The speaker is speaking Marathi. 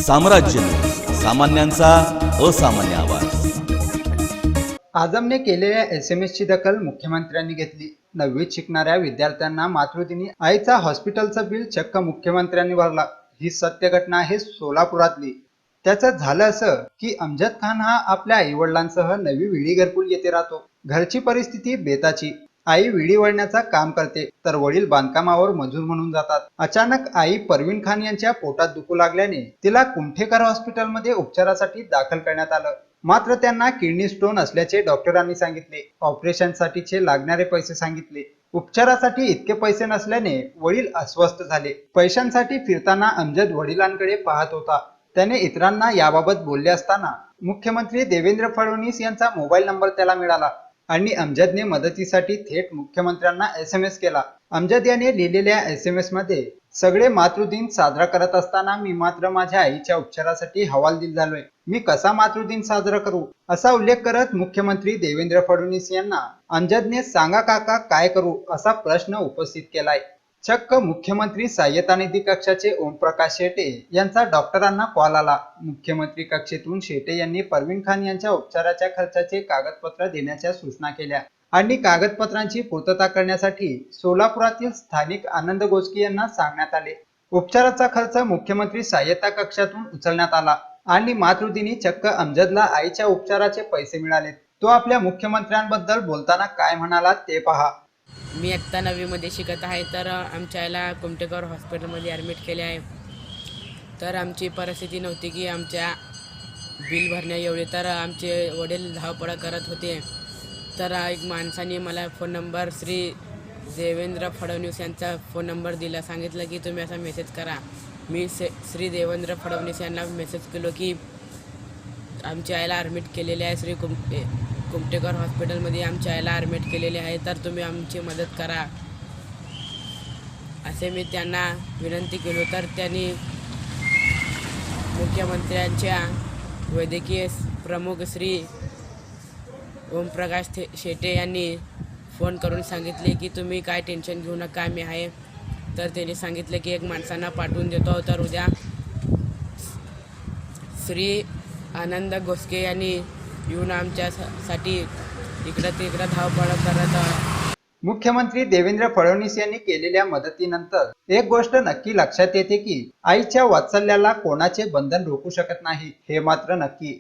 साम्राज्य सामान्यांचा असामान्य आवाज। आजमने केलेल्या SMS ची दखल मुख्यमंत्र्यांनी घेतली। 9वीत शिकणाऱ्या विद्यार्थ्यांना मातृदिनी आईचा हॉस्पिटलचं बिल चक्क मुख्यमंत्र्यांनी भरला। ही सत्य घटना आहे सोलापुरातली। त्याचं झालं असं की अमजद खान हा आपल्या आईवडिलांसह नवी विडी घरकुल येथे राहतो। घरची परिस्थिती बेताची। आई विडी वळण्याचा काम करते तर वडील बांधकामावर मजूर म्हणून जातात। अचानक आई परवीन खान यांच्या पोटात दुखू लागल्याने तिला कुमठेकर हॉस्पिटलमध्ये उपचारासाठी दाखल करण्यात आलं। मात्र त्यांना किडनी स्टोन असल्याचे डॉक्टरांनी सांगितले। ऑपरेशनसाठीचे लागणारे पैसे सांगितले। उपचारासाठी इतके पैसे नसल्याने वडील अस्वस्थ झाले। पैशांसाठी फिरताना अमजद वडिलांकडे पाहत होता। त्याने इतरांना याबाबत बोलले असताना मुख्यमंत्री देवेंद्र फडणवीस यांचा मोबाईल नंबर त्याला मिळाला आणि अमजदने मदतीसाठी थेट मुख्यमंत्र्यांना SMS केला। अमजद याने लिहिलेल्या SMS मध्ये सगळे मातृदिन साजरा करत असताना मी मात्र माझ्या आईच्या उपचारासाठी हवालदिल झालोय। मी कसा मातृदिन साजरा करू असा उल्लेख करत मुख्यमंत्री देवेंद्र फडणवीस यांना अमजदने सांगा काका काय करू असा प्रश्न उपस्थित केलाय। चक्क मुख्यमंत्री सहाय्यता निधी कक्षाचे ओमप्रकाश शेटे यांचा डॉक्टरांना कॉल आला। मुख्यमंत्री कक्षेतून शेटे यांनी परवीन खान यांच्या उपचाराच्या खर्चाचे कागदपत्र देण्याच्या सूचना केल्या आणि कागदपत्रांची पूर्तता करण्यासाठी सोलापुरातील स्थानिक आनंद गोस्की यांना सांगण्यात आले। उपचाराचा खर्च मुख्यमंत्री सहाय्यता कक्षातून उचलण्यात आला आणि मातृदिनी चक्क अमजदला आईच्या उपचाराचे पैसे मिळाले। तो आपल्या मुख्यमंत्र्यांबद्दल बोलताना काय म्हणाला ते पहा। मी इयत्ता 9वीमध्ये शिकत आहे तर आमच्या आईला कुमठेकर हॉस्पिटलमध्ये ॲडमिट केले आहे। तर आमची परिस्थिती नव्हती की आमच्या बिल भरण्या एवढे, तर आमचे वडील धावपळ करत होते। तर एक माणसाने मला फोन नंबर श्री देवेंद्र फडणवीस यांचा फोन नंबर दिला। सांगितलं की तुम्ही असा मेसेज करा। मी श्री देवेंद्र फडणवीस यांना मेसेज केलो की आमच्या आईला ॲडमिट केलेले आहे श्री कुमठेकर हॉस्पिटलमध्ये आमच्या आईला ॲडमिट केलेले आहे, तर तुम्ही आमची मदत करा असे मी त्यांना विनंती केलो। तर त्यांनी मुख्यमंत्र्यांच्या वैद्यकीय प्रमुख श्री ओमप्रकाश शेटे यांनी फोन करून सांगितले की तुम्ही काय टेन्शन घेऊ नका, मी आहे। तर त्यांनी सांगितले की एक माणसांना पाठवून देतो, तर उद्या श्री आनंद गोस्के यांनी येऊन आमच्यासाठी इकडं तिकडं धावपळ करत। मुख्यमंत्री देवेंद्र फडणवीस यांनी केलेल्या मदतीनंतर एक गोष्ट नक्की लक्षात येते की आईच्या वात्सल्याला कोणाचे बंधन रोखू शकत नाही, हे मात्र नक्की।